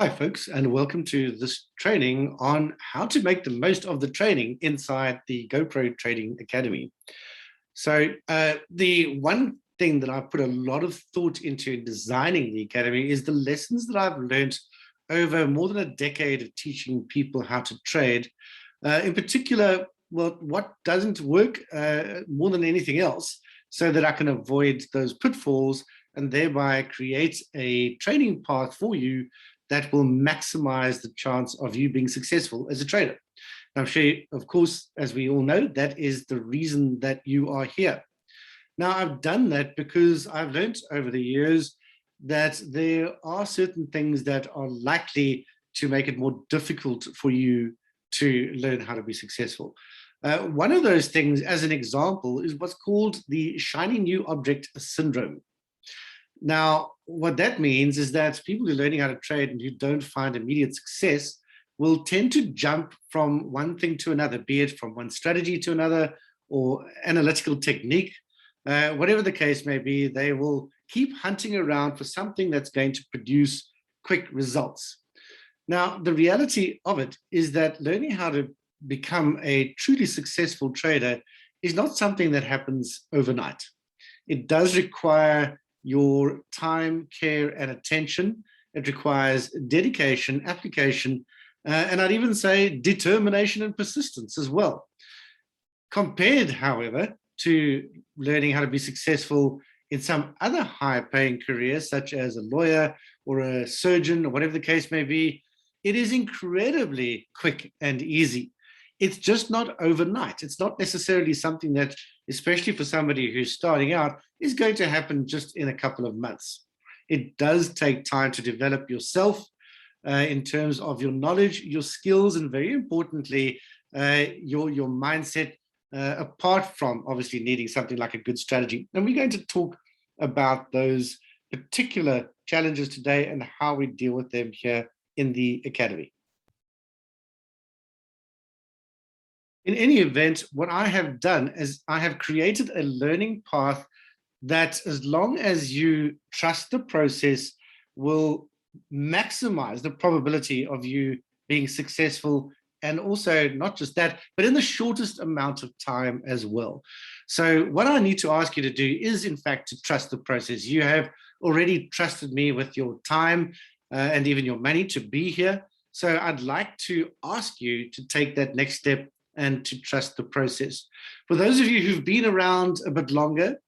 Hi, folks, and welcome to this training on how to make the most of the training inside the GoPro Trading Academy. So the one thing that I put a lot of thought into designing the Academy is the lessons that I've learned over more than a decade of teaching people how to trade. In particular, well, what doesn't work more than anything else, so that I can avoid those pitfalls and thereby create a training path for you that will maximize the chance of you being successful as a trader. I'm sure, of course, as we all know, that is the reason that you are here. Now, I've done that because I've learned over the years that there are certain things that are likely to make it more difficult for you to learn how to be successful. One of those things, as an example, is what's called the shiny new object syndrome. Now, what that means is that people who are learning how to trade and who don't find immediate success will tend to jump from one thing to another, be it from one strategy to another or analytical technique. Whatever the case may be, they will keep hunting around for something that's going to produce quick results. Now, the reality of it is that learning how to become a truly successful trader is not something that happens overnight. It does require your time, care, and attention. It requires dedication, application, and I'd even say determination and persistence as well. Compared, however, to learning how to be successful in some other high-paying careers, such as a lawyer or a surgeon or whatever the case may be, it is incredibly quick and easy. It's just not overnight. It's not necessarily something that, especially for somebody who's starting out, is going to happen just in a couple of months. It does take time to develop yourself in terms of your knowledge, your skills, and very importantly, your mindset, apart from obviously needing something like a good strategy. And we're going to talk about those particular challenges today and how we deal with them here in the Academy. In any event, what I have done is I have created a learning path that, as long as you trust the process, will maximize the probability of you being successful, and also not just that, but in the shortest amount of time as well. So what I need to ask you to do is, in fact, to trust the process. You have already trusted me with your time and even your money to be here. So I'd like to ask you to take that next step and to trust the process. For those of you who've been around a bit longer,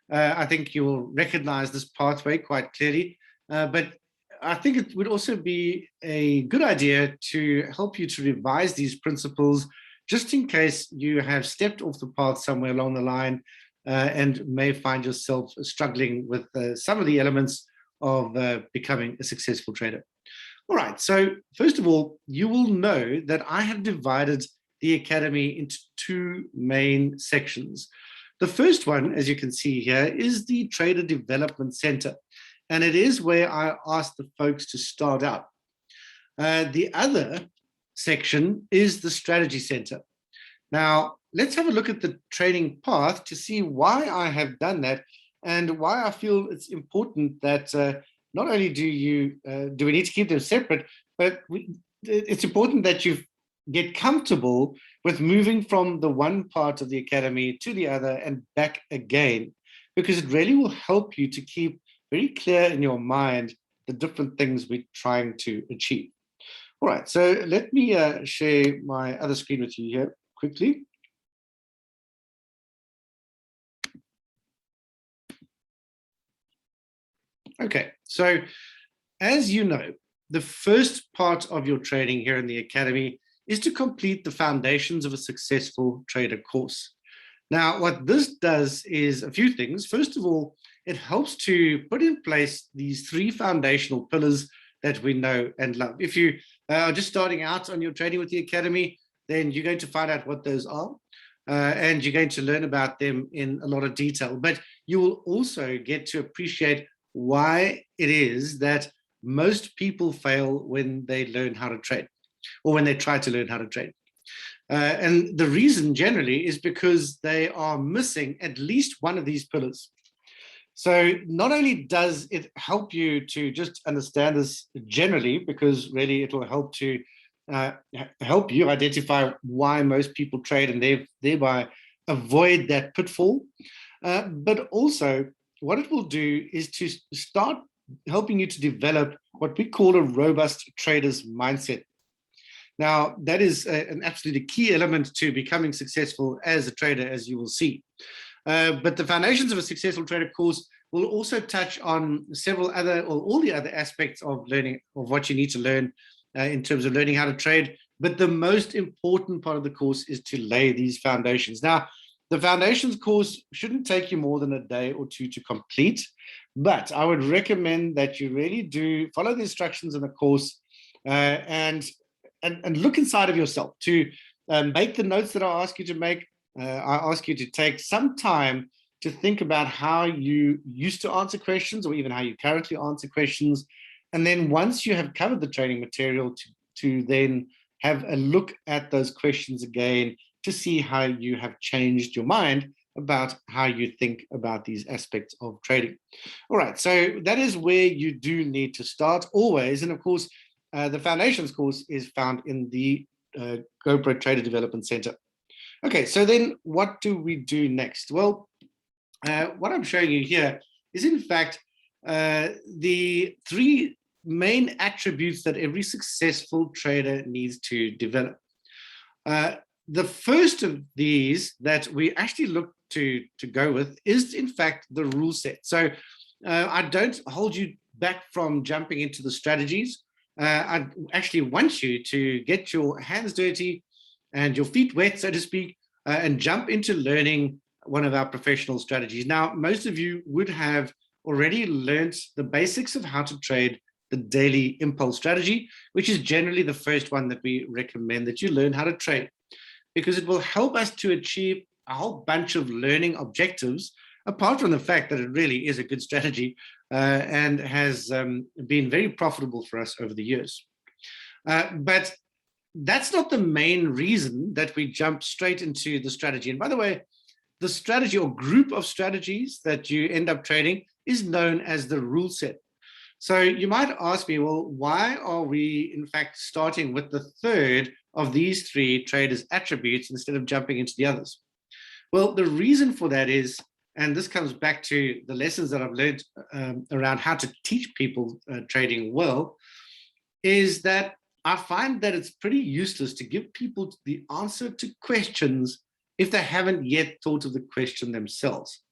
I think you will recognize this pathway quite clearly, but I think it would also be a good idea to help you to revise these principles, just in case you have stepped off the path somewhere along the line and may find yourself struggling with some of the elements of becoming a successful trader. All right, so first of all, you will know that I have divided the Academy into two main sections. The first one, as you can see here, is the Trader Development Center, and it is where I ask the folks to start out. The other section is the Strategy Center. Now, let's have a look at the training path to see why I have done that and why I feel it's important that not only do we need to keep them separate, but it's important that you get comfortable with moving from the one part of the Academy to the other and back again, because it really will help you to keep very clear in your mind the different things we're trying to achieve. All right, so let me share my other screen with you here quickly. Okay, so as you know, the first part of your training here in the Academy is to complete the Foundations of a Successful Trader course. Now, what this does is a few things. First of all, it helps to put in place these three foundational pillars that we know and love. If you are just starting out on your trading with the Academy, then you're going to find out what those are, and you're going to learn about them in a lot of detail. But you will also get to appreciate why it is that most people fail when they learn how to trade, or when they try to learn how to trade. And the reason generally is because they are missing at least one of these pillars. So not only does it help you to just understand this generally, because really it will help to help you identify why most people trade and thereby avoid that pitfall. But also what it will do is to start helping you to develop what we call a robust trader's mindset. Now, that is an absolutely key element to becoming successful as a trader, as you will see. But the Foundations of a Successful Trader course will also touch on several other, or all the other aspects of learning, of what you need to learn in terms of learning how to trade. But the most important part of the course is to lay these foundations. Now, the Foundations course shouldn't take you more than a day or two to complete, but I would recommend that you really do follow the instructions in the course and look inside of yourself to make the notes that I ask you to make. I ask you to take some time to think about how you used to answer questions, or even how you currently answer questions. And then once you have covered the training material, to then have a look at those questions again to see how you have changed your mind about how you think about these aspects of trading. All right, so that is where you do need to start always. And of course, the Foundations course is found in the GoPro Trader Development Center. Okay, so then what do we do next? Well, what I'm showing you here is in fact the three main attributes that every successful trader needs to develop. The first of these that we actually look to go with is in fact the rule set. So I don't hold you back from jumping into the strategies. I actually want you to get your hands dirty and your feet wet, so to speak, and jump into learning one of our professional strategies. Now, most of you would have already learned the basics of how to trade the daily impulse strategy, which is generally the first one that we recommend that you learn how to trade, because it will help us to achieve a whole bunch of learning objectives, apart from the fact that it really is a good strategy and has been very profitable for us over the years. But that's not the main reason that we jump straight into the strategy. And by the way, the strategy or group of strategies that you end up trading is known as the rule set. So you might ask me, well, why are we in fact starting with the third of these three traders' attributes instead of jumping into the others? Well, the reason for that is, and this comes back to the lessons that I've learned around how to teach people trading well, is that I find that it's pretty useless to give people the answer to questions if they haven't yet thought of the question themselves.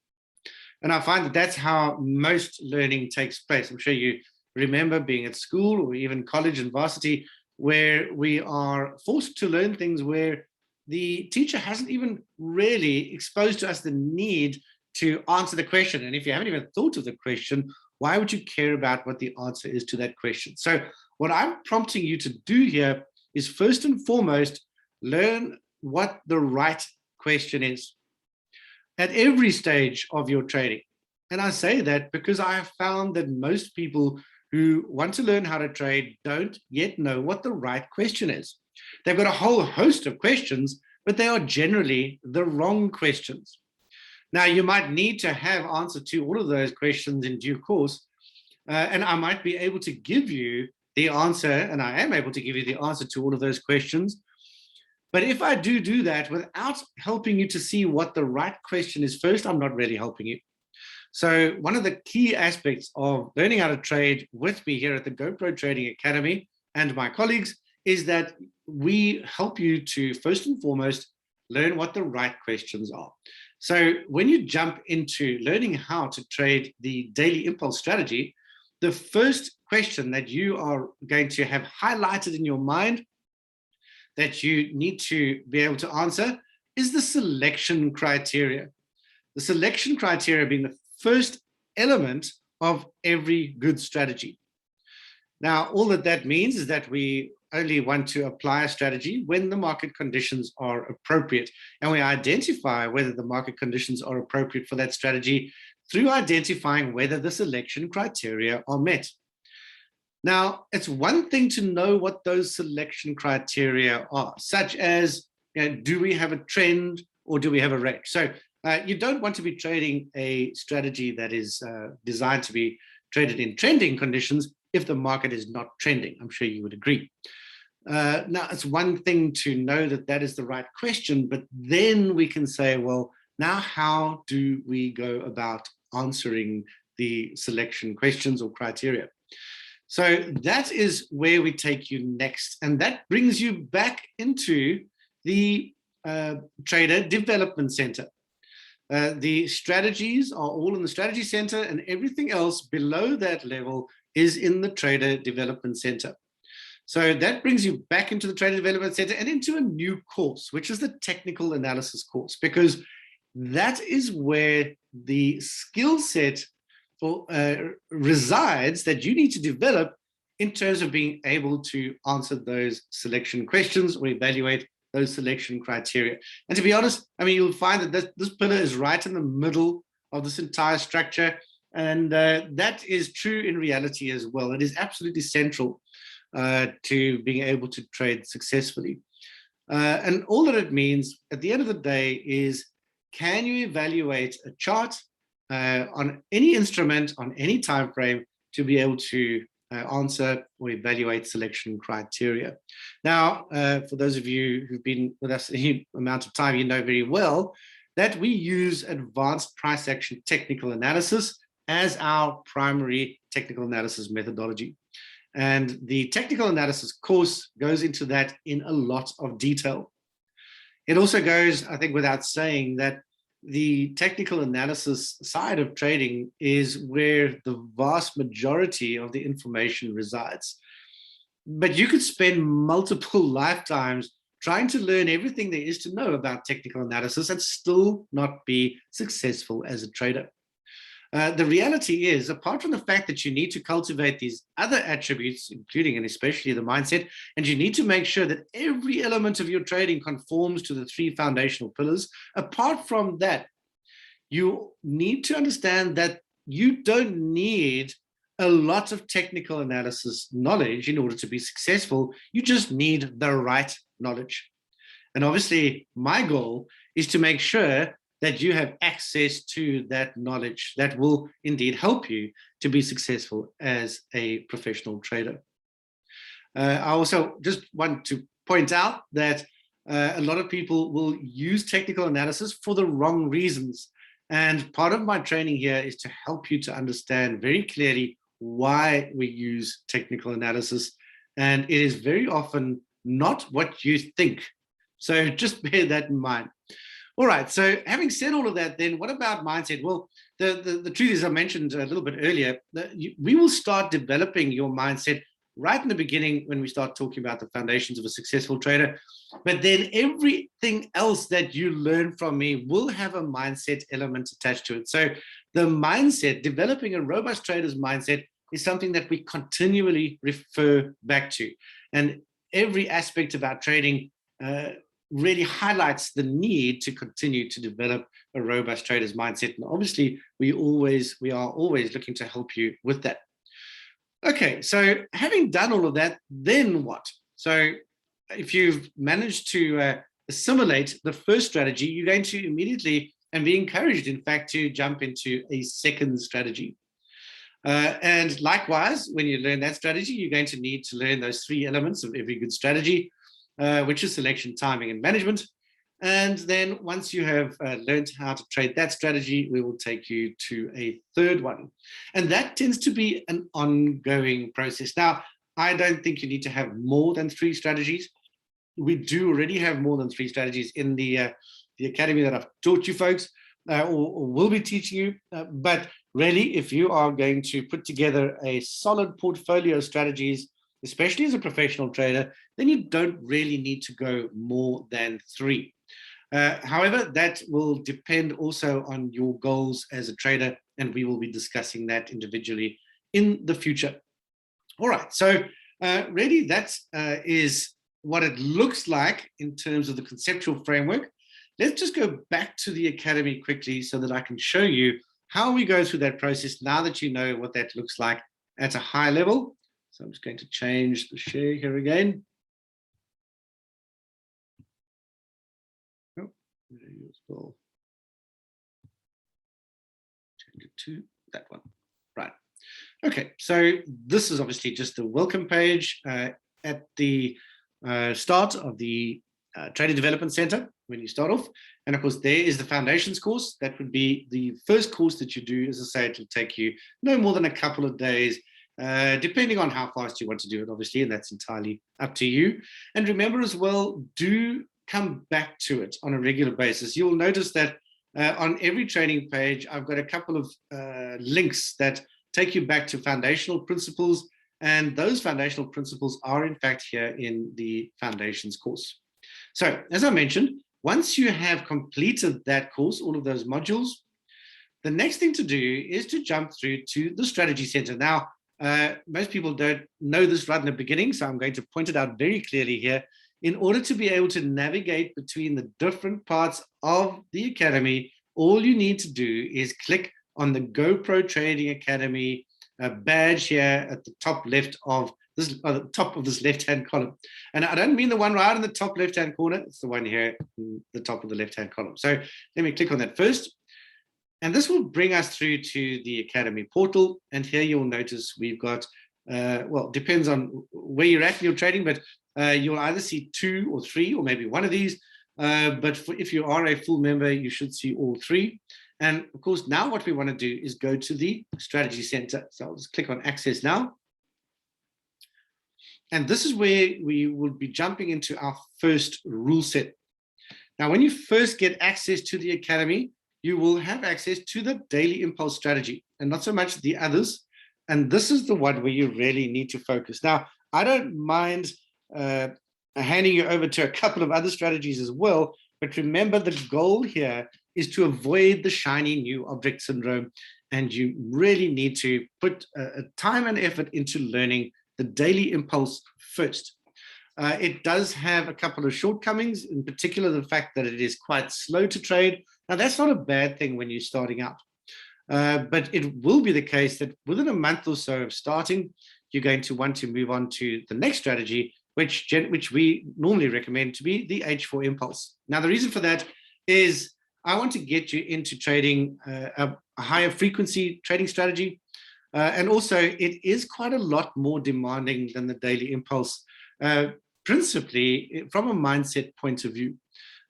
And I find that that's how most learning takes place. I'm sure you remember being at school or even college and varsity, where we are forced to learn things where the teacher hasn't even really exposed to us the need to answer the question. And if you haven't even thought of the question, why would you care about what the answer is to that question? So what I'm prompting you to do here is first and foremost, learn what the right question is at every stage of your trading. And I say that because I have found that most people who want to learn how to trade don't yet know what the right question is. They've got a whole host of questions, but they are generally the wrong questions. Now, you might need to have answer to all of those questions in due course, and I might be able to give you the answer, and I am able to give you the answer to all of those questions. But if I do that without helping you to see what the right question is first, I'm not really helping you. So one of the key aspects of learning how to trade with me here at the GoPro Trading Academy and my colleagues is that we help you to first and foremost learn what the right questions are. So when you jump into learning how to trade the daily impulse strategy, the first question that you are going to have highlighted in your mind that you need to be able to answer is the selection criteria. The selection criteria being the first element of every good strategy. Now, all that means is that we only want to apply a strategy when the market conditions are appropriate. And we identify whether the market conditions are appropriate for that strategy through identifying whether the selection criteria are met. Now, it's one thing to know what those selection criteria are, such as, do we have a trend or do we have a range? So You don't want to be trading a strategy that is designed to be traded in trending conditions if the market is not trending. I'm sure you would agree. Now, it's one thing to know that that is the right question, but then we can say, well, now how do we go about answering the selection questions or criteria? So that is where we take you next. And that brings you back into the Trader Development Center. The strategies are all in the Strategy Center, and everything else below that level is in the Trader Development Center. So that brings you back into the Trader Development Center and into a new course, which is the Technical Analysis course, because that is where the skill set resides that you need to develop in terms of being able to answer those selection questions or evaluate those selection criteria. And to be honest, I mean, you'll find that this pillar is right in the middle of this entire structure. And that is true in reality as well. It is absolutely central to being able to trade successfully. And all that it means at the end of the day is, can you evaluate a chart on any instrument, on any time frame, to be able to answer or evaluate selection criteria? Now, for those of you who've been with us any amount of time, you know very well that we use advanced price action technical analysis as our primary technical analysis methodology. And the technical analysis course goes into that in a lot of detail. It also goes, I think, without saying that the technical analysis side of trading is where the vast majority of the information resides. But you could spend multiple lifetimes trying to learn everything there is to know about technical analysis and still not be successful as a trader. The reality is, apart from the fact that you need to cultivate these other attributes, including and especially the mindset, and you need to make sure that every element of your trading conforms to the three foundational pillars, apart from that, you need to understand that you don't need a lot of technical analysis knowledge in order to be successful. You just need the right knowledge. And obviously, my goal is to make sure that you have access to that knowledge that will indeed help you to be successful as a professional trader. I also just want to point out that a lot of people will use technical analysis for the wrong reasons. And part of my training here is to help you to understand very clearly why we use technical analysis. And it is very often not what you think. So just bear that in mind. All right, so having said all of that, then what about mindset? Well, the truth is, I mentioned a little bit earlier, that we will start developing your mindset right in the beginning when we start talking about the foundations of a successful trader. But then everything else that you learn from me will have a mindset element attached to it. So the mindset, developing a robust trader's mindset, is something that we continually refer back to. And every aspect of our trading really highlights the need to continue to develop a robust trader's mindset. And obviously, we are always looking to help you with that. Okay, so having done all of that, then what? So if you've managed to assimilate the first strategy, you're going to immediately and be encouraged, in fact, to jump into a second strategy. And likewise, when you learn that strategy, you're going to need to learn those three elements of every good strategy, which is selection, timing, and management. And then once you have learned how to trade that strategy, we will take you to a third one. And that tends to be an ongoing process. Now, I don't think you need to have more than three strategies. We do already have more than three strategies in the academy that I've taught you folks, or will be teaching you. But really, if you are going to put together a solid portfolio of strategies, especially as a professional trader, then you don't really need to go more than three. However, that will depend also on your goals as a trader, and we will be discussing that individually in the future. All right, so really that is what it looks like in terms of the conceptual framework. Let's just go back to the academy quickly so that I can show you how we go through that process now that you know what that looks like at a high level. So I'm just going to change the share here again. Oh, to that one. Right. Okay, so this is obviously just the welcome page at the start of the Trader Development Center when you start off. And of course, there is the foundations course. That would be the first course that you do. As I say, it will take you no more than a couple of days, depending on how fast you want to do it, obviously, and that's entirely up to you. And remember as well, do come back to it on a regular basis. You'll notice that on every training page, I've got a couple of links that take you back to foundational principles, and those foundational principles are in fact here in the foundations course. So as I mentioned, once you have completed that course, all of those modules, the next thing to do is to jump through to the strategy center. Now, most people don't know this right in the beginning, so I'm going to point it out very clearly here. In order to be able to navigate between the different parts of the academy, all you need to do is click on the GoPro Trading Academy badge here at the top left of this, top of this left-hand column. And I don't mean the one right in the top left-hand corner. It's the one here in the top of the left-hand column. So let me click on that first. And this will bring us through to the Academy portal. And here you'll notice we've got, well, depends on where you're at in your trading, but you'll either see 2 or 3 or maybe one of these. But if you are a full member, you should see all 3. And of course, now what we want to do is go to the strategy center. So I'll just click on access now. And this is where we will be jumping into our first rule set. Now, when you first get access to the academy, you will have access to the daily impulse strategy and not so much the others. And this is the one where you really need to focus. Now, I don't mind handing you over to a couple of other strategies as well, but remember the goal here is to avoid the shiny new object syndrome. And you really need to put time and effort into learning the daily impulse first. It does have a couple of shortcomings, in particular the fact that it is quite slow to trade. Now, that's not a bad thing when you're starting out, but it will be the case that within a month or so of starting, you're going to want to move on to the next strategy, which we normally recommend to be the H4 impulse. Now, the reason for that is I want to get you into trading a higher frequency trading strategy. And also, it is quite a lot more demanding than the daily impulse, principally from a mindset point of view.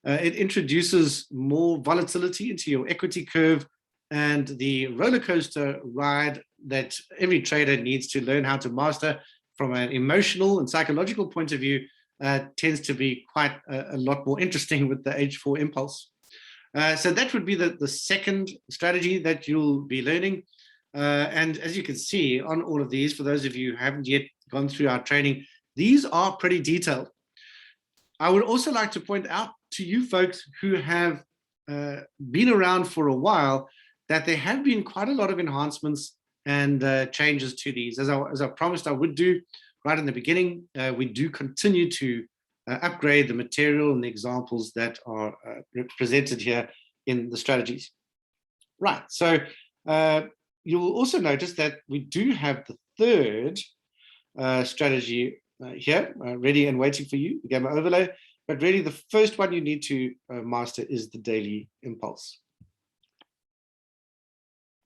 It introduces more volatility into your equity curve, and the roller coaster ride that every trader needs to learn how to master from an emotional and psychological point of view tends to be quite a lot more interesting with the H4 impulse. So that would be the second strategy that you'll be learning. And as you can see on all of these, for those of you who haven't yet gone through our training, these are pretty detailed. I would also like to point out to you folks who have been around for a while that there have been quite a lot of enhancements and changes to these. As I promised I would do right in the beginning, we do continue to upgrade the material and the examples that are presented here in the strategies. Right, so you will also notice that we do have the third strategy here, ready and waiting for you, the gamma overlay. But really, the first one you need to master is the daily impulse.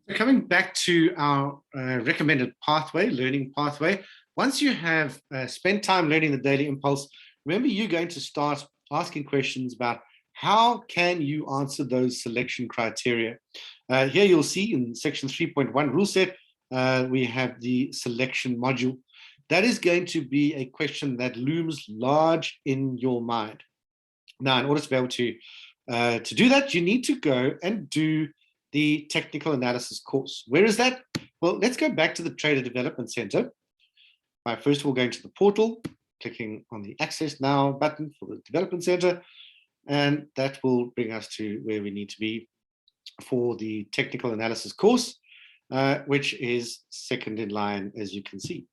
So coming back to our recommended pathway, learning pathway, once you have spent time learning the daily impulse, remember you're going to start asking questions about how can you answer those selection criteria. Here you'll see in section 3.1 rule set, we have the selection module. That is going to be a question that looms large in your mind. Now, in order to be able to do that, you need to go and do the technical analysis course. Where is that? Well, let's go back to the Trader Development Center by first of all going to the portal, clicking on the Access Now button for the Development Center, and that will bring us to where we need to be for the technical analysis course, which is second in line, as you can see.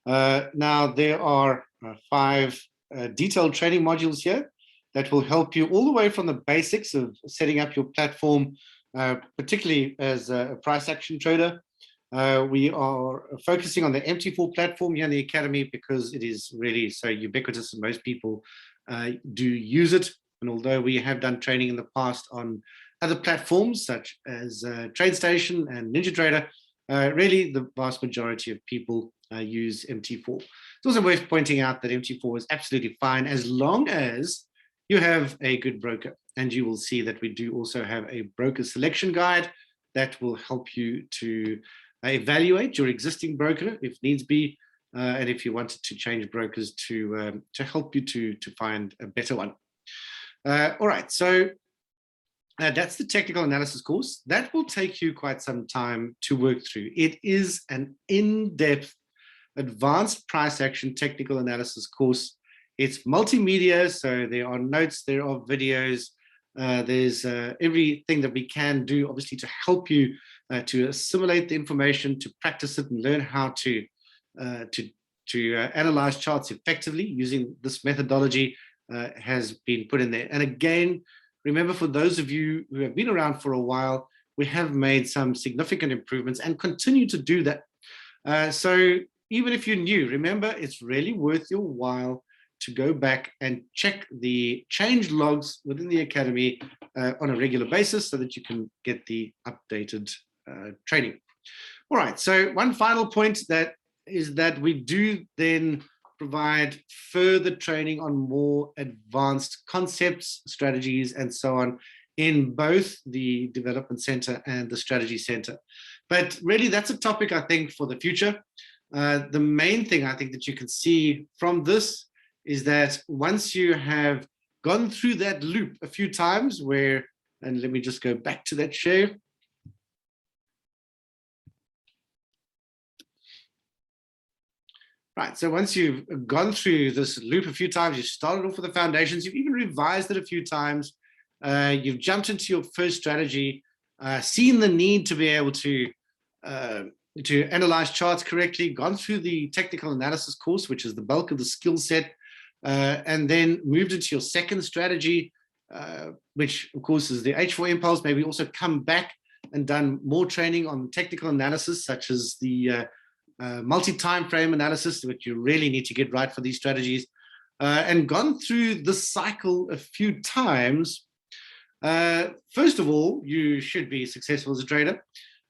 Now, there are 5 detailed training modules here that will help you all the way from the basics of setting up your platform, particularly as a price action trader. We are focusing on the MT4 platform here in the Academy because it is really so ubiquitous and most people do use it. And although we have done training in the past on other platforms such as TradeStation and NinjaTrader, really the vast majority of people use MT4. It's also worth pointing out that MT4 is absolutely fine as long as you have a good broker. And you will see that we do also have a broker selection guide that will help you to evaluate your existing broker if needs be, and if you wanted to change brokers to help you to find a better one. All right, so that's the technical analysis course. That will take you quite some time to work through. It is an in-depth, advanced price action technical analysis course. It's multimedia, so there are notes, there are videos, there's everything that we can do, obviously, to help you to assimilate the information, to practice it, and learn how to analyze charts effectively using this methodology has been put in there. And again, remember, for those of you who have been around for a while, we have made some significant improvements and continue to do that. So even if you're new, remember, it's really worth your while to go back and check the change logs within the Academy on a regular basis so that you can get the updated training. All right, so one final point that is that we do then provide further training on more advanced concepts, strategies, and so on in both the Development Center and the Strategy Center. But really, that's a topic, I think, for the future. The main thing I think that you can see from this is that once you have gone through that loop a few times where, and let me just go back to that share. Right, so once you've gone through this loop a few times, you've started off with the foundations, you've even revised it a few times, you've jumped into your first strategy, seen the need to be able to analyze charts correctly, gone through the technical analysis course, which is the bulk of the skill set, and then moved into your second strategy, which of course is the H4 impulse. Maybe also come back and done more training on technical analysis, such as the multi-time frame analysis, which you really need to get right for these strategies, and gone through this cycle a few times. First of all, you should be successful as a trader.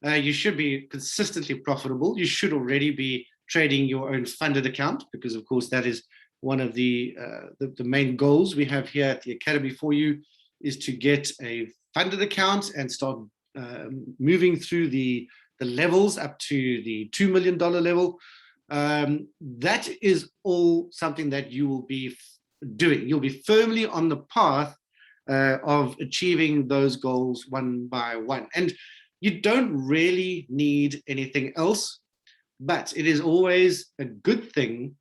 You should be consistently profitable. You should already be trading your own funded account, because of course that is one of the main goals we have here at the Academy for you, is to get a funded account and start moving through the levels up to the $2 million level. That is all something that you will be doing. You'll be firmly on the path of achieving those goals one by one. And you don't really need anything else, but it is always a good thing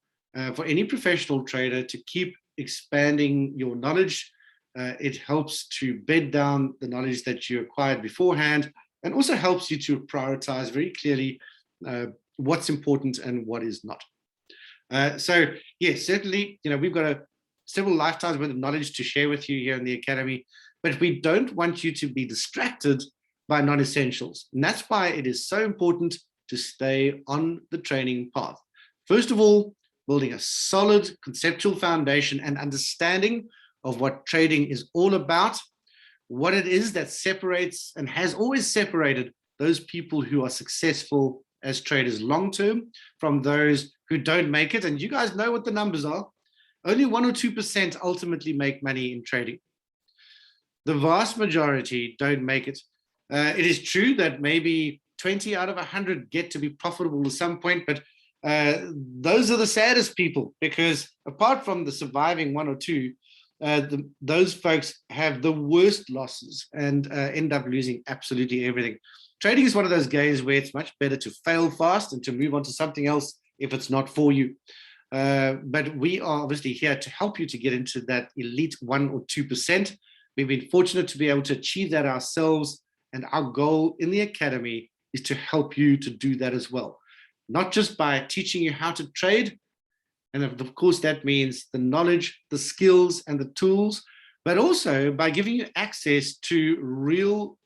for any professional trader to keep expanding your knowledge. It helps to bed down the knowledge that you acquired beforehand, and also helps you to prioritize very clearly what's important and what is not. So yes, certainly, we've got several lifetimes worth of knowledge to share with you here in the Academy, but we don't want you to be distracted by non-essentials. And that's why it is so important to stay on the training path. First of all, building a solid conceptual foundation and understanding of what trading is all about, what it is that separates and has always separated those people who are successful as traders long-term from those who don't make it. And you guys know what the numbers are. Only 1 or 2% ultimately make money in trading. The vast majority don't make it. It is true that maybe 20 out of 100 get to be profitable at some point, but those are the saddest people, because apart from the surviving 1 or 2, those folks have the worst losses and end up losing absolutely everything. Trading is one of those games where it's much better to fail fast and to move on to something else if it's not for you. But we are obviously here to help you to get into that elite 1 or 2%. We've been fortunate to be able to achieve that ourselves, and our goal in the Academy is to help you to do that as well. Not just by teaching you how to trade, and of course that means the knowledge, the skills, and the tools, but also by giving you access to real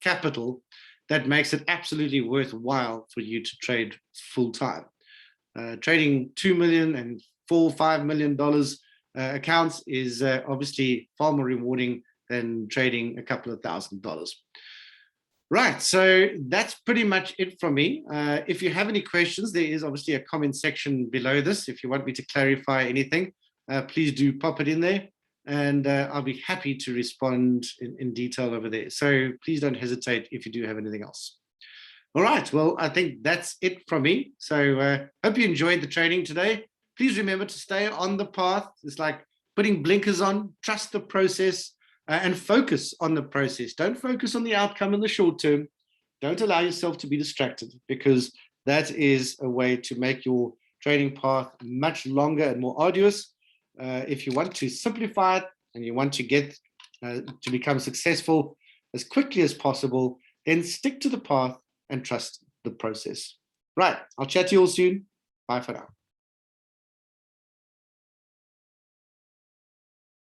capital that makes it absolutely worthwhile for you to trade full time. Trading $2 million and $4 or $5 million accounts is obviously far more rewarding than trading a couple of $1,000s. Right, so that's pretty much it from me. If you have any questions, there is obviously a comment section below this. If you want me to clarify anything, please do pop it in there, and I'll be happy to respond in detail over there. So please don't hesitate if you do have anything else. All right, well, I think that's it from me. So hope you enjoyed the training today. Please remember to stay on the path. It's like putting blinkers on, trust the process, and focus on the process. Don't focus on the outcome in the short term. Don't allow yourself to be distracted, because that is a way to make your trading path much longer and more arduous. If you want to simplify it and you want to get to become successful as quickly as possible, then stick to the path and trust the process. Right, I'll chat to you all soon. Bye for now.